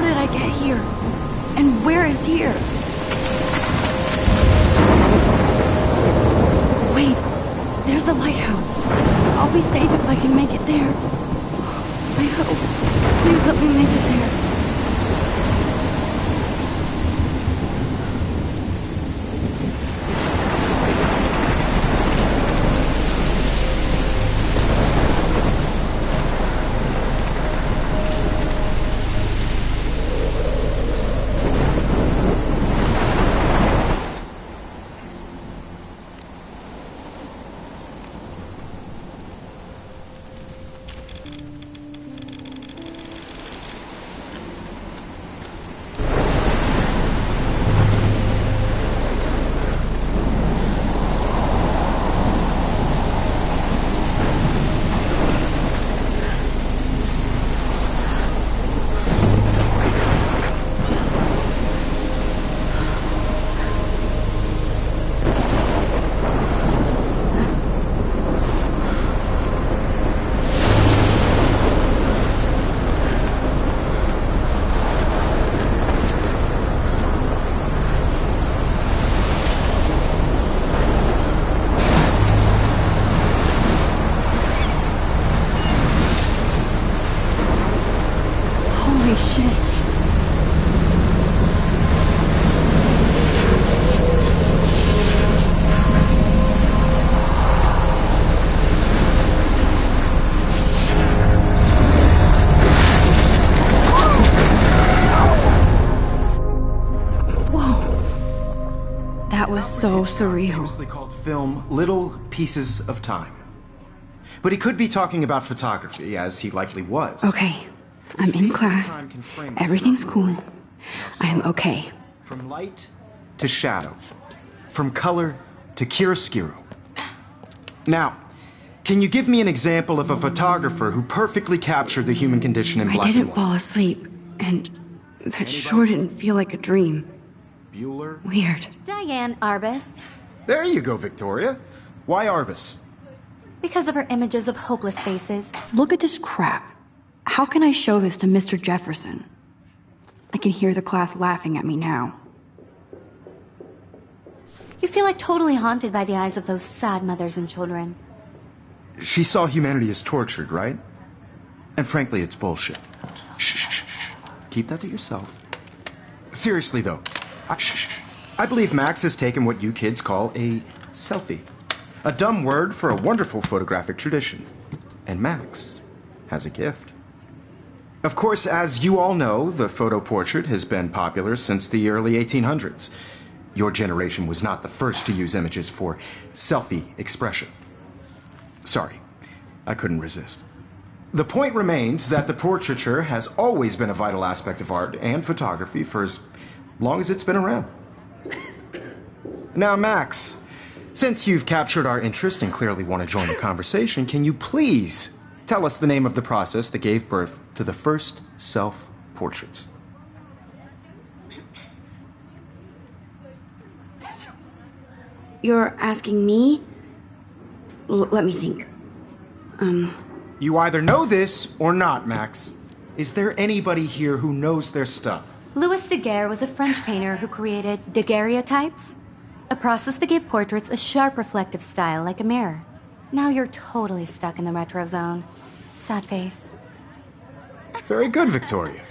did I get here? And where is here? Wait, there's the lighthouse. I'll be safe if I can make it there. I hope. Please let me make it there. That was so surreal. Famously called film Little Pieces of Time. But he could be talking about photography, as he likely was. Okay, I'm in class. Everything's cool. I am okay. From light to shadow. From color to chiaroscuro. Now, can you give me an example of a photographer who perfectly captured the human condition in black and white? I didn't fall asleep, and that sure didn't feel like a dream. Bueller? Weird. Diane Arbus. There you go, Victoria. Why Arbus? Because of her images of hopeless faces. Look at this crap. How can I show this to Mr. Jefferson? I can hear the class laughing at me now. You feel like totally haunted by the eyes of those sad mothers and children. She saw humanity as tortured, right? And frankly, it's bullshit. Shh, shh, shh. Keep that to yourself. Seriously, though, I believe Max has taken what you kids call a selfie. A dumb word for a wonderful photographic tradition. And Max has a gift. Of course, as you all know, the photo portrait has been popular since the early 1800s. Your generation was not the first to use images for selfie expression. Sorry, I couldn't resist. The point remains that the portraiture has always been a vital aspect of art and photography for as long as it's been around. Now, Max, since you've captured our interest and clearly want to join the conversation, can you please tell us the name of the process that gave birth to the first self-portraits? You're asking me? Let me think. You either know this or not, Max. Is there anybody here who knows their stuff? Louis Daguerre was a French painter who created daguerreotypes, a process that gave portraits a sharp reflective style like a mirror. Now you're totally stuck in the retro zone. Sad face. Very good, Victoria.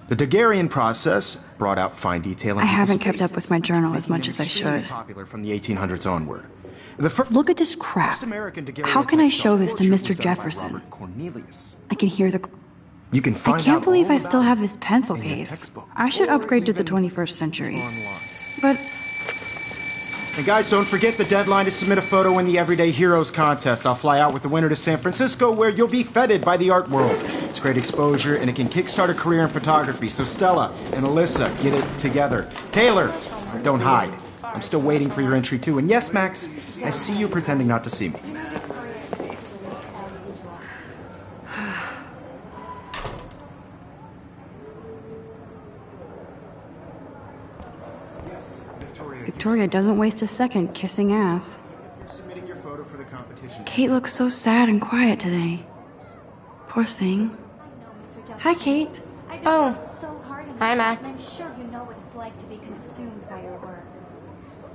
The Daguerrean process brought out fine detail in I haven't people's kept up with faces, my journal as making much them as I extremely should. Popular from the 1800s onward. The first Look at this crap. American How can I daguerreotype show this to self-portrait Mr. was done by Jefferson? Robert Cornelius. I can hear the... You can find I can't out believe all I still about have it this pencil in your case. textbook, I should or upgrade to the even 21st century. online. But And guys, don't forget the deadline to submit a photo in the Everyday Heroes contest. I'll fly out with the winner to San Francisco, where you'll be feted by the art world. It's great exposure, and it can kickstart a career in photography. So Stella and Alyssa, get it together. Taylor, don't hide. I'm still waiting for your entry, too. And yes, Max, I see you pretending not to see me. Victoria doesn't waste a second kissing ass. Submitting your photo for the competition. Kate looks so sad and quiet today. Poor thing. Hi, Kate. I just worked so hard Hi, Max. And I'm sure you know what it's like to be consumed by your work.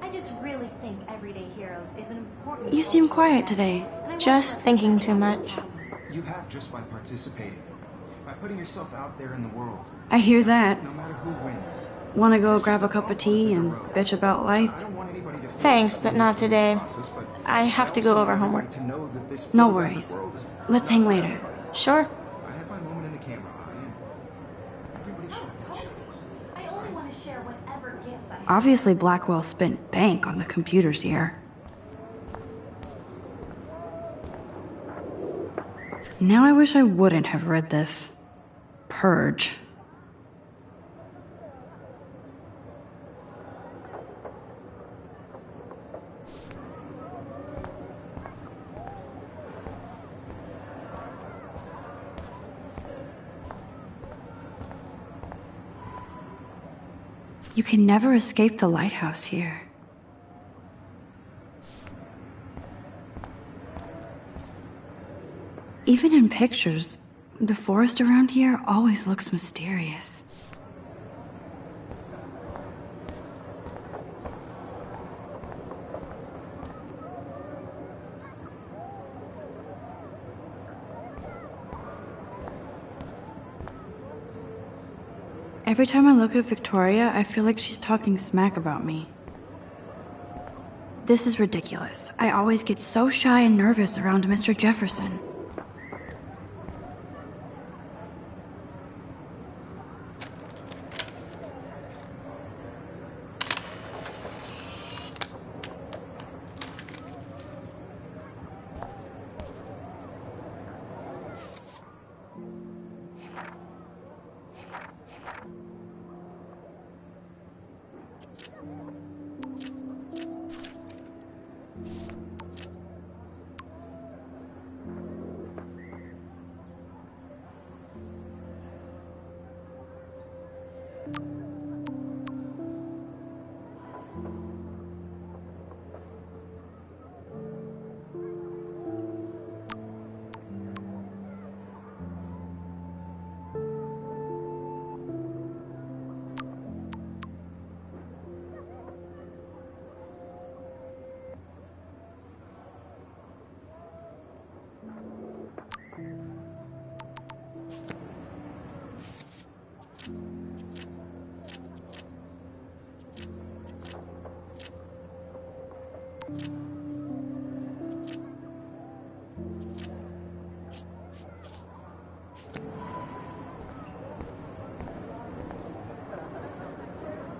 I just really think Everyday Heroes is an important... You seem cultural quiet event, today. and I want Just to thinking represent too that much. proudly. You have just by participating. By putting yourself out there in the world. I hear that. No matter who wins. Wanna go grab a cup of tea and bitch about life? I don't want anybody to feel Thanks, but excluded not from this today. process, but I have to also go over want homework. everybody to know that this No photographic worries. world is Let's hang later. Sure. I had my moment in the camera eye, and everybody should have their chance. I only want to share whatever gifts I have. Obviously, Blackwell spent bank on the computers here. Now I wish I wouldn't have read this. Purge. You can never escape the lighthouse here. Even in pictures, the forest around here always looks mysterious. Every time I look at Victoria, I feel like she's talking smack about me. This is ridiculous. I always get so shy and nervous around Mr. Jefferson.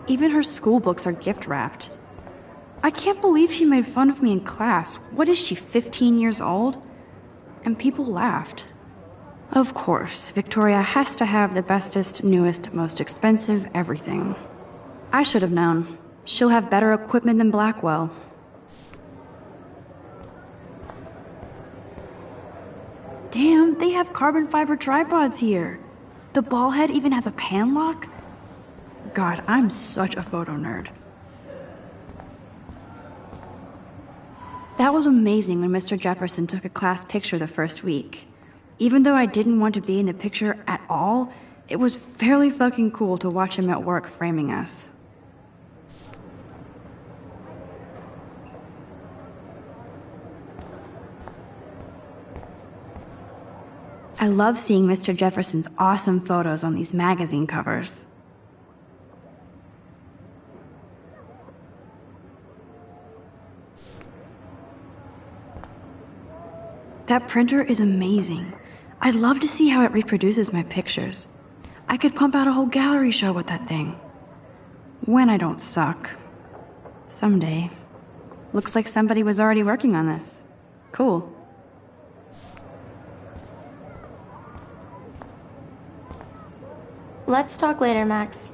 Even her school books are gift wrapped. I can't believe she made fun of me in class. What is she, 15 years old? And people laughed. Of course, Victoria has to have the bestest, newest, most expensive everything. I should have known. She'll have better equipment than Blackwell. Damn, they have carbon fiber tripods here. The ball head even has a pan lock? God, I'm such a photo nerd. That was amazing when Mr. Jefferson took a class picture the first week. Even though I didn't want to be in the picture at all, it was fairly fucking cool to watch him at work framing us. I love seeing Mr. Jefferson's awesome photos on these magazine covers. That printer is amazing. I'd love to see how it reproduces my pictures. I could pump out a whole gallery show with that thing. When I don't suck. Someday. Looks like somebody was already working on this. Cool. Let's talk later, Max.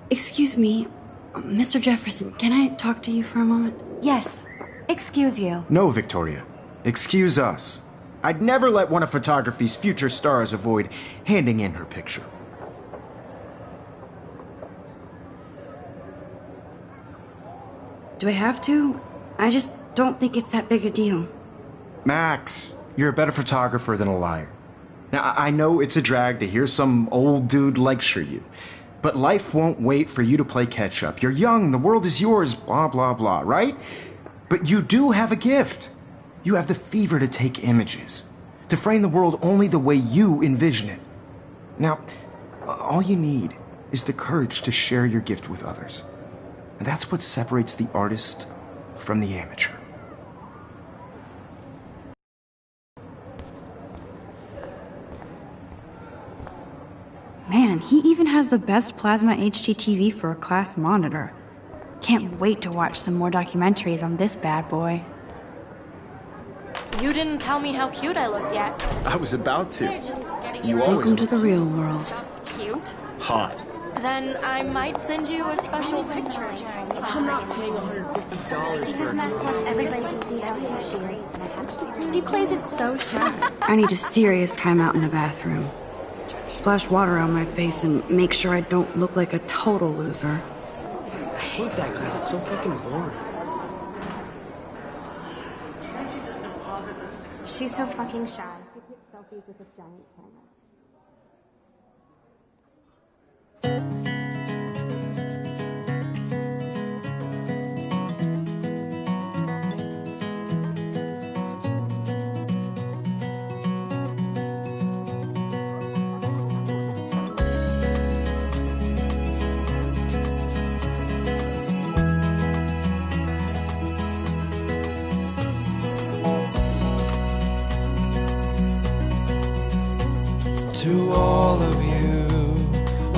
Excuse me, Mr. Jefferson, can I talk to you for a moment? Yes. Excuse you. No, Victoria. Excuse us. I'd never let one of photography's future stars avoid handing in her picture. Do I have to? I just don't think it's that big a deal. Max, You're a better photographer than a liar. Now, I know it's a drag to hear some old dude lecture you, but life won't wait for you to play catch-up. You're young, the world is yours, blah, blah, blah, right? But you do have a gift. You have the fever to take images, to frame the world only the way you envision it. Now, all you need is the courage to share your gift with others. And that's what separates the artist from the amateur. Man, he even has the best plasma HDTV for a class monitor. Can't wait to watch some more documentaries on this bad boy. You didn't tell me how cute I looked yet. I was about They're to. just getting You your always Welcome to the real world. just cute. hot. Then I might send you a special picture. I'm not paying $150 Because Max wants everybody to see how hip she is. He plays it so sharp. I need a serious timeout in the bathroom. Splash water on my face and make sure I don't look like a total loser. I hate that class. It's so fucking boring. She's so fucking shy. She takes selfies with a giant camera. To all of you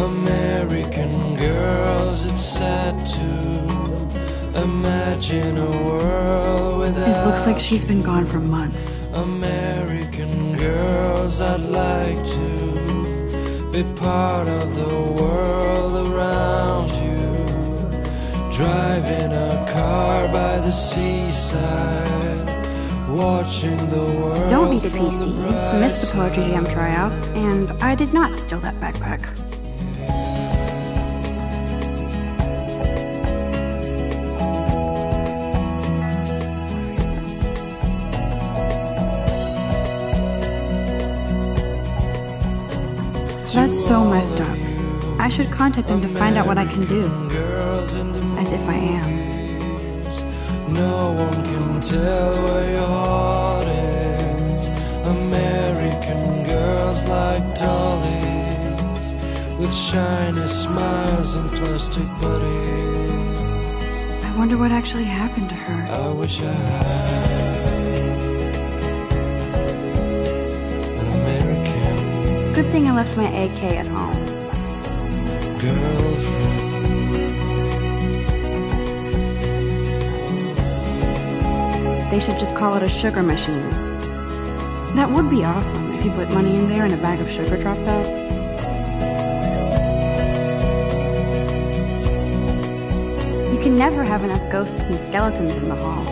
American girls, it's sad to imagine a world without It looks like she's been gone for months. American girls. I'd like to be part of the world around you, driving a car by the seaside, watching the world. Don't need a from PC. the bright Missed the Poetry Jam tryouts, and I did not steal that backpack. That's so messed up. I should contact them to find out what I can do. As if I am. No one can tell where your heart is. American girls like dollies, with shiny smiles and plastic bodies. I wonder what actually happened to her. I wish I had an American Good thing I left my AK at home. girlfriend. They should just call it a sugar machine. That would be awesome if you put money in there and a bag of sugar dropped out. You can never have enough ghosts and skeletons in the hall.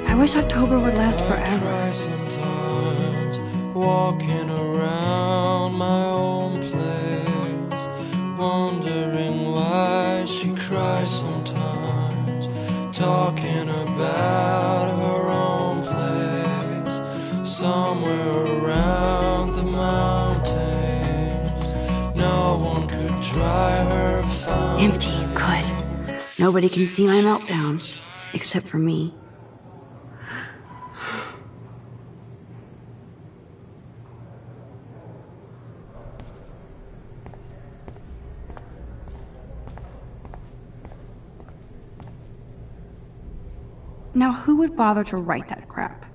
I wish October would last forever. Cry sometimes, walking around my own place, wondering why she cries sometimes, talking about her own place, somewhere around the mountains. No one could dry her fountain. Empty, good. Nobody can see my meltdown, except for me. Now, who would bother to write that crap?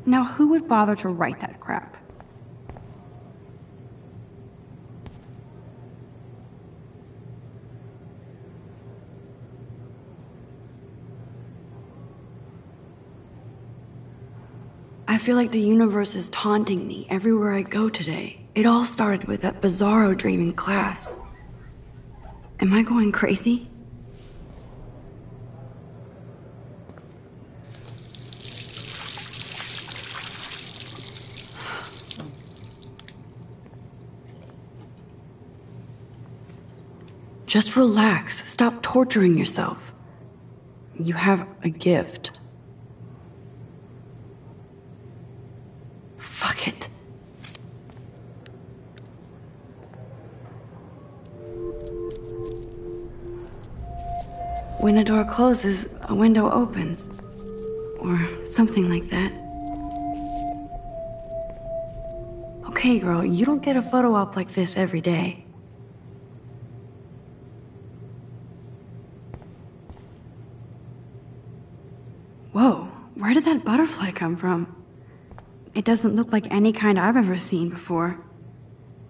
Now, who would bother to write that crap? I feel like the universe is taunting me everywhere I go today. It all started with that bizarro dream in class. Am I going crazy? just relax. Stop torturing yourself. You have a gift. Fuck it. When a door closes, a window opens. Or something like that. Okay, girl, you don't get a photo op like this every day. Whoa, where did that butterfly come from? It doesn't look like any kind I've ever seen before.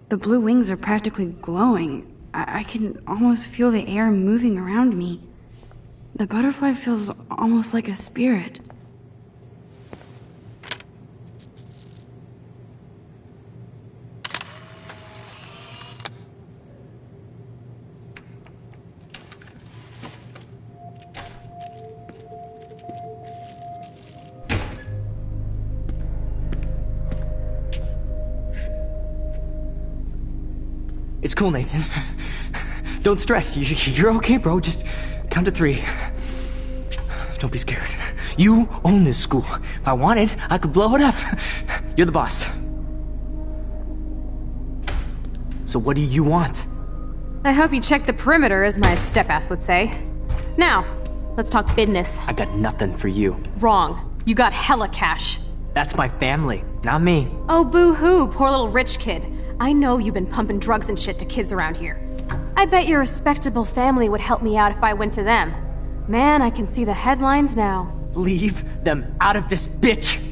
The blue wings are practically glowing. I can almost feel the air moving around me. The butterfly feels almost like a spirit. It's cool, Nathan. Don't stress. You're okay, bro. Just count to 3. Don't be scared. You own this school. If I wanted, I could blow it up. You're the boss. So what do you want? I hope you checked the perimeter, as my step-ass would say. Now, let's talk business. I got nothing for you. Wrong. You got hella cash. That's my family, not me. Oh, boo-hoo, poor little rich kid. I know you've been pumping drugs and shit to kids around here. I bet your respectable family would help me out if I went to them. Man, I can see the headlines now. Leave them out of this bitch!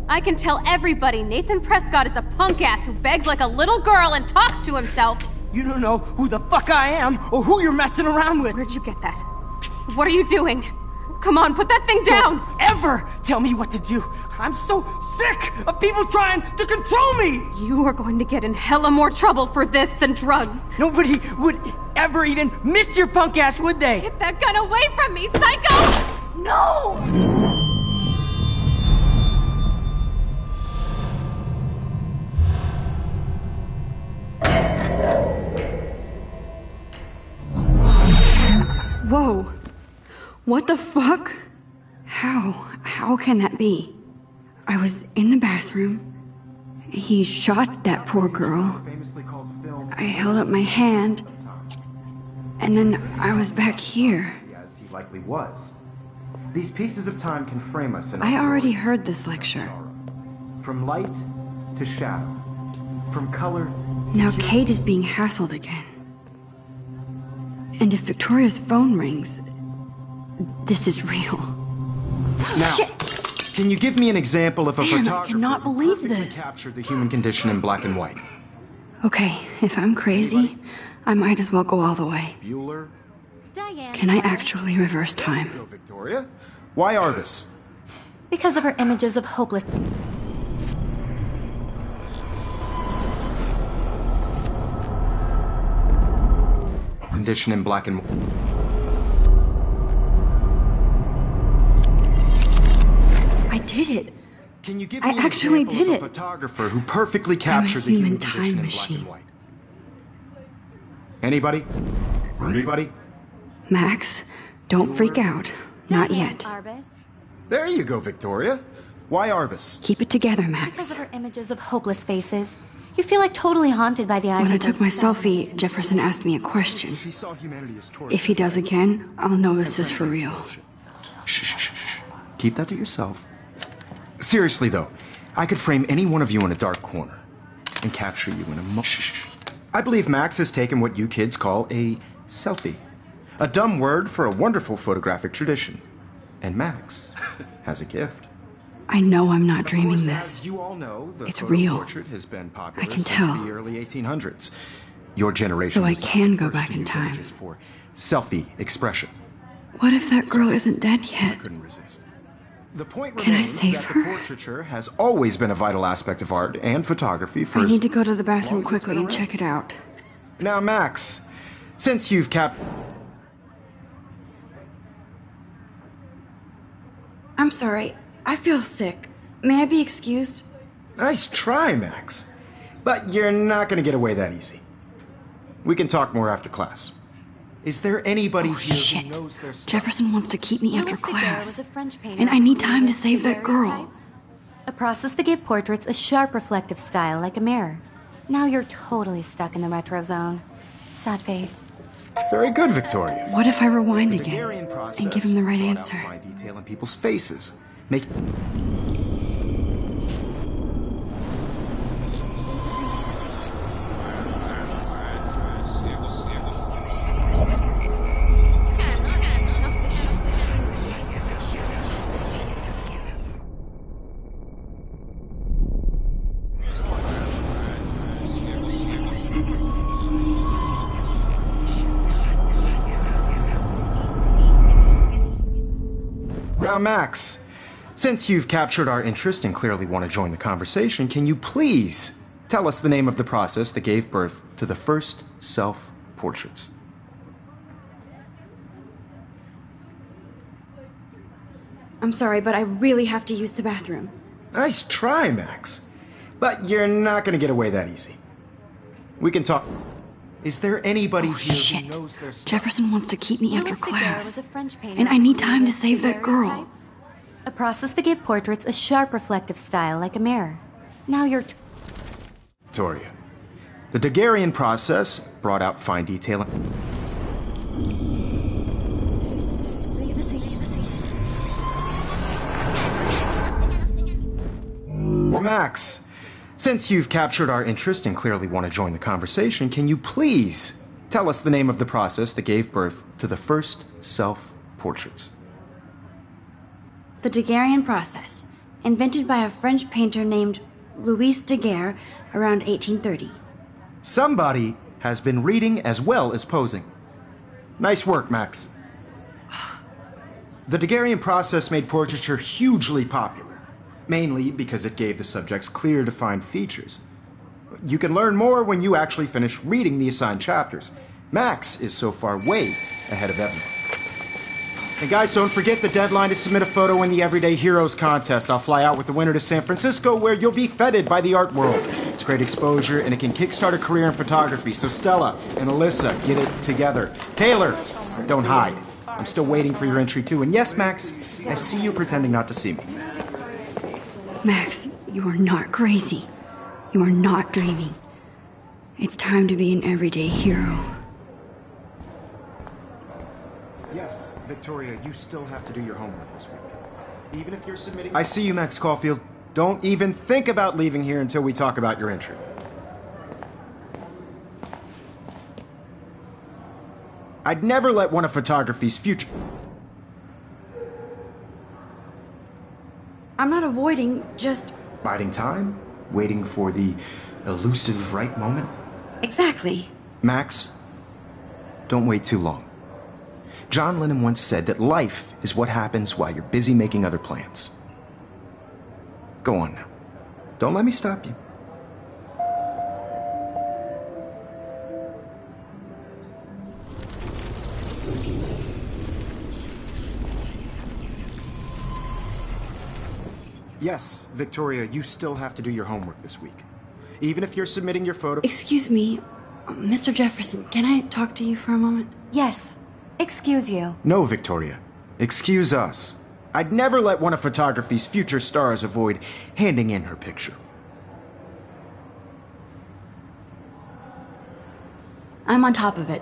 I can tell everybody Nathan Prescott is a punk ass who begs like a little girl and talks to himself. You don't know who the fuck I am or who you're messing around with. Where'd you get that? What are you doing? Come on, put that thing down! Don't ever tell me what to do! I'm so sick of people trying to control me! You are going to get in hella more trouble for this than drugs. Nobody would ever even miss your punk ass, would they? Get that gun away from me, psycho! No! Whoa. What the fuck? How can that be? I was in the bathroom. He shot that poor girl. I held up my hand. And then I was back here. As he likely was. These pieces of time can frame us in I already heard this lecture. From light to shadow. From color. Now Kate is being hassled again. And if Victoria's phone rings, this is real. Now, Shit. Can you give me an example of a Damn, I photographer cannot who believe perfectly this. captured the human condition in black and white? Okay, if I'm crazy, I might as well go all the way. Bueller? Diane. Can I actually reverse time? Go, Victoria. Why Arbus? Because of her images of hopeless. Condition in black and white. I did it. Can you give I me an actually example did of a it. photographer who perfectly captured the human human time condition in black machine. and white? Anybody? Anybody? Max, don't freak out. Not Diane yet. Arbus. There you go, Victoria. Why Arbus? Keep it together, Because Max. of her images of hopeless faces. You feel like totally haunted by the eyes When I of took those my sad selfie, faces. Jefferson asked me a question. She saw humanity as tortured. If he does again, I'll know this is for real. Shh, shh, shh, shh. Keep that to yourself. Seriously, though, I could frame any one of you in a dark corner and capture you in a shh. I believe Max has taken what you kids call a selfie. A dumb word for a wonderful photographic tradition. And Max has a gift. I know I'm not Of dreaming course, this. as you all know, the It's photo real. portrait has been popular I can since tell. the early 1800s. Your generation So I was the can go first back to in use time. images for selfie expression. What if that girl isn't dead yet? Couldn't resist. The point Can I remains save that her? the portraiture has always been a vital aspect of art and photography for I as need to go to the bathroom long as it's quickly been and around. check it out. Now, Max, since you've I'm sorry. I feel sick. May I be excused? Nice try, Max. But you're not going to get away that easy. We can talk more after class. Is there anybody here Shit. who knows their stuff? Jefferson wants to keep me after Louis Daguerre class. was a French painter And I who need time to created save that girl. daguerreotypes, a process that gave portraits a sharp reflective style like a mirror. Now you're totally stuck in the retro zone. Sad face. Very good, Victoria. What if I rewind The again Daguerrean process and give him the right brought out answer? fine detail in people's faces. Make Now, Max, since you've captured our interest and clearly want to join the conversation, can you please tell us the name of the process that gave birth to the first self-portraits? I'm sorry, but I really have to use the bathroom. Nice try, Max. But you're not going to get away that easy. We can talk. Is there anybody here Shit. who knows their stuff? Jefferson wants to keep me after Louis Daguerre was class. a French painter And I who need time to created save that girl. daguerreotypes, a process that gave portraits a sharp reflective style like a mirror. Now you're Victoria. The Daguerrean process brought out fine detail. Well, Max, since you've captured our interest and clearly want to join the conversation, can you please tell us the name of the process that gave birth to the first self-portraits? The Daguerrean process, invented by a French painter named Louis Daguerre around 1830. Somebody has been reading as well as posing. Nice work, Max. The Daguerrean process made portraiture hugely popular, mainly because it gave the subjects clear, defined features. You can learn more when you actually finish reading the assigned chapters. Max is so far way ahead of everyone. And guys, don't forget the deadline to submit a photo in the Everyday Heroes contest. I'll fly out with the winner to San Francisco, where you'll be feted by the art world. It's great exposure, and it can kickstart a career in photography. So Stella and Alyssa, get it together. Taylor, don't hide. I'm still waiting for your entry too. And yes, Max, I see you pretending not to see me. Max, you are not crazy. You are not dreaming. It's time to be an everyday hero. Yes, Victoria, you still have to do your homework this week. Even if you're submitting... I see you, Max Caulfield. Don't even think about leaving here until we talk about your entry. I'd never let one of photography's future... I'm not avoiding, just... Biding time? Waiting for the elusive right moment? Exactly. Max, don't wait too long. John Lennon once said that life is what happens while you're busy making other plans. Go on now. Don't let me stop you. Yes, Victoria, you still have to do your homework this week. Even if you're submitting your photo... Excuse me, Mr. Jefferson, can I talk to you for a moment? Yes. Excuse you. No, Victoria. Excuse us. I'd never let one of photography's future stars avoid handing in her picture. I'm on top of it.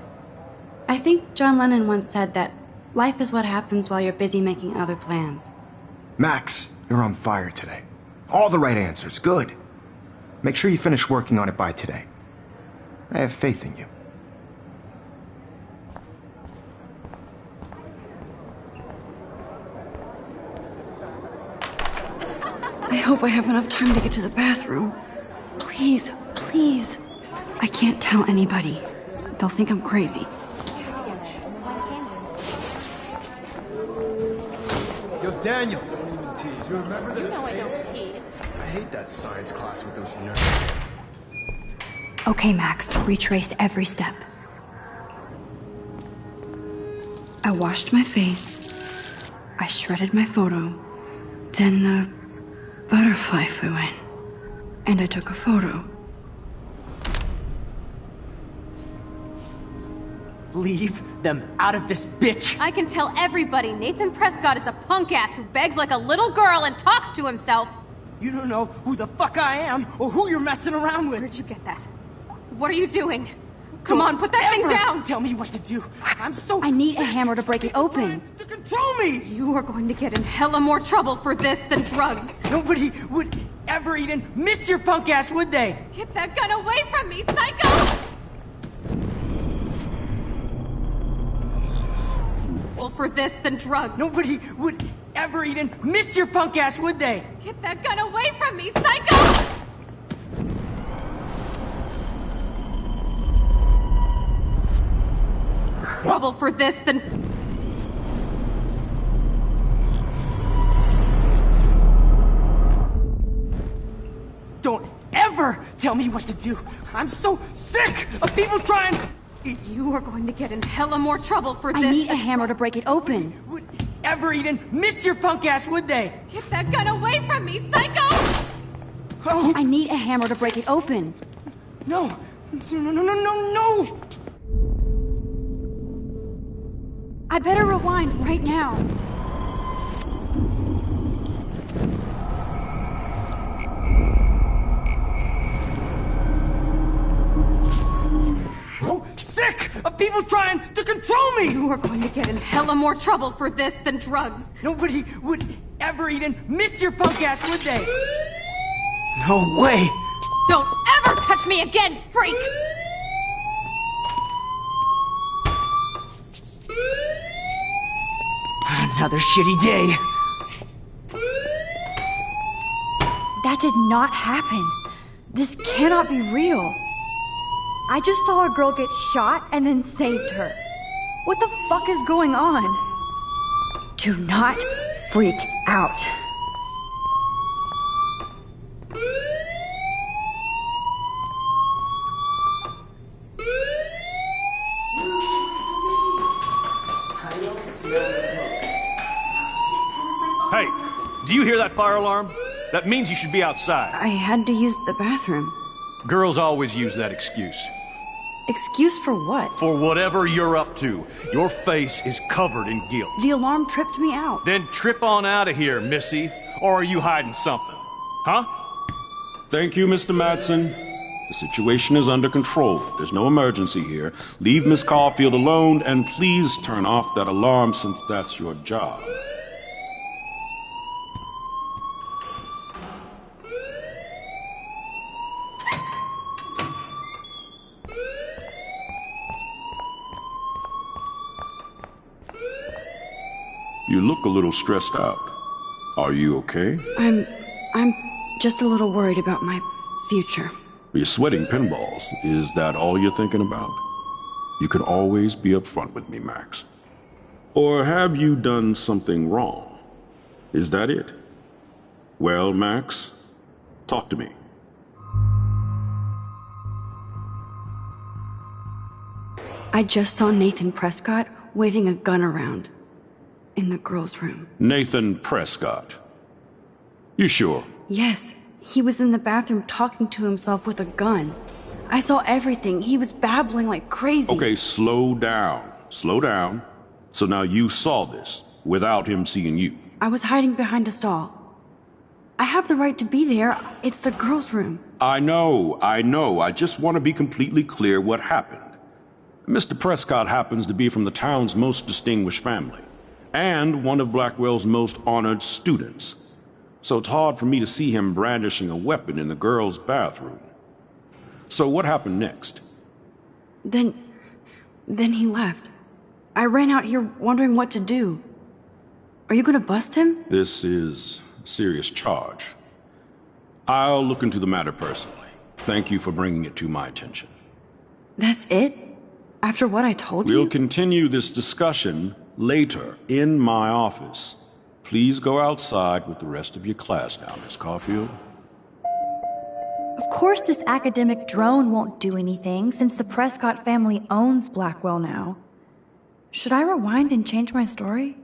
I think John Lennon once said that life is what happens while you're busy making other plans. Max, you're on fire today. All the right answers. Good. Make sure you finish working on it by today. I have faith in you. I hope I have enough time to get to the bathroom. Please, please. I can't tell anybody. They'll think I'm crazy. Yo, Daniel, don't even tease. You remember that? You know I don't tease. I hate that science class with those nerds. Okay, Max, retrace every step. I washed my face. I shredded my photo. Then the butterfly flew in. And I took a photo. Leave them out of this bitch! I can tell everybody Nathan Prescott is a punk ass who begs like a little girl and talks to himself. You don't know who the fuck I am or who you're messing around with. Where'd you get that? What are you doing? Come on, put that thing down! Tell me what to do. I'm so I need a sick hammer to break it open. to control me! You are going to get in hella more trouble for this than drugs. Nobody would ever even miss your punk ass, would they? Get that gun away from me, psycho! Well, for this than drugs. Nobody would ever even miss your punk ass, would they? Get that gun away from me, psycho! Trouble for this than... Don't ever tell me what to do. I'm so sick of people trying... You are going to get in hella more trouble for I this need a than hammer to break it open. Would ever even miss your punk ass, would they? Get that gun away from me, psycho! Oh, I need a hammer to break it open. no. No, no, no, no, no! I better rewind right now. Oh, sick of people trying to control me! You are going to get in hella more trouble for this than drugs. Nobody would ever even miss your punk ass, would they? No way! Don't ever touch me again, freak! Another shitty day. That did not happen. This cannot be real. I just saw a girl get shot and then saved her. What the fuck is going on? Do not freak out. Hey, do you hear that fire alarm? That means you should be outside. I had to use the bathroom. Girls always use that excuse. Excuse for what? For whatever you're up to, your face is covered in guilt. The alarm tripped me out. Then trip on out of here, Missy. Or are you hiding something? Huh? Thank you, Mr. Madsen. The situation is under control. There's no emergency here. Leave Miss Caulfield alone, and please turn off that alarm since that's your job. You look a little stressed out. Are you okay? I'm just a little worried about my future. You're sweating pinballs. Is that all you're thinking about? You can always be upfront with me, Max. Or have you done something wrong? Is that it? Well, Max, talk to me. I just saw Nathan Prescott waving a gun around in the girls' room. Nathan Prescott. You sure? Yes, he was in the bathroom talking to himself with a gun. I saw everything. He was babbling like crazy. Okay, slow down. Slow down. So now you saw this without him seeing you. I was hiding behind a stall. I have the right to be there. It's the girls' room. I know. I just want to be completely clear what happened. Mr. Prescott happens to be from the town's most distinguished family, and one of Blackwell's most honored students. So it's hard for me to see him brandishing a weapon in the girls' bathroom. So what happened next? Then he left. I ran out here wondering what to do. Are you gonna bust him? This is a serious charge. I'll look into the matter personally. Thank you for bringing it to my attention. That's it? After what I told you? We'll continue this discussion later in my office. Please go outside with the rest of your class now, Miss Caulfield. Of course this academic drone won't do anything since the Prescott family owns Blackwell now. Should I rewind and change my story?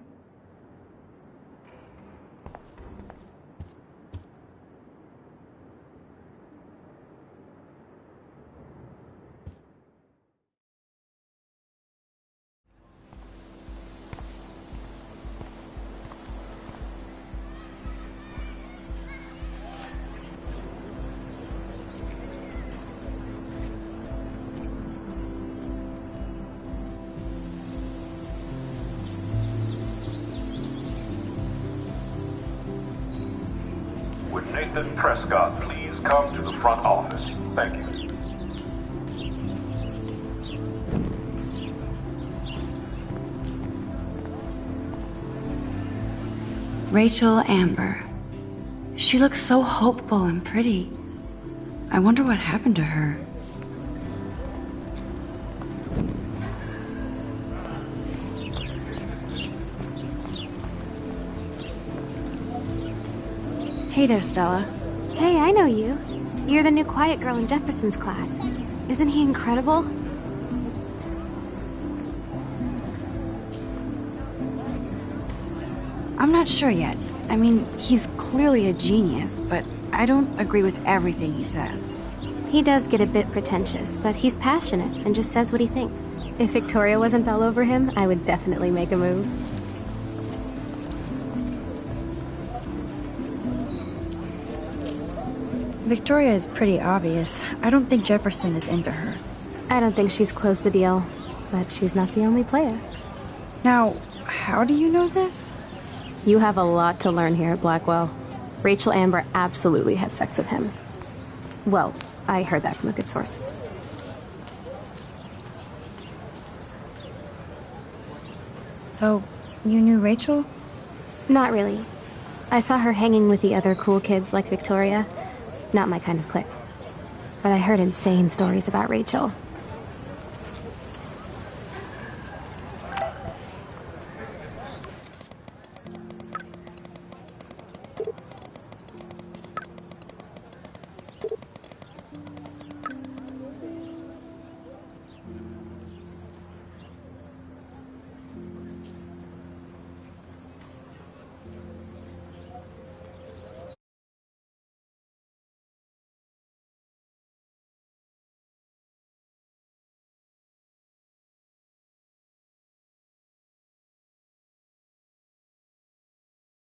Would Nathan Prescott please come to the front office? Thank you. Rachel Amber. She looks so hopeful and pretty. I wonder what happened to her. Hey there, Stella. Hey, I know you. You're the new quiet girl in Jefferson's class. Isn't he incredible? I'm not sure yet. I mean, he's clearly a genius, but I don't agree with everything he says. He does get a bit pretentious, but he's passionate and just says what he thinks. If Victoria wasn't all over him, I would definitely make a move. Victoria is pretty obvious. I don't think Jefferson is into her. I don't think she's closed the deal, but she's not the only player. Now, how do you know this? You have a lot to learn here at Blackwell. Rachel Amber absolutely had sex with him. Well, I heard that from a good source. So, you knew Rachel? Not really. I saw her hanging with the other cool kids like Victoria. Not my kind of clique. But I heard insane stories about Rachel.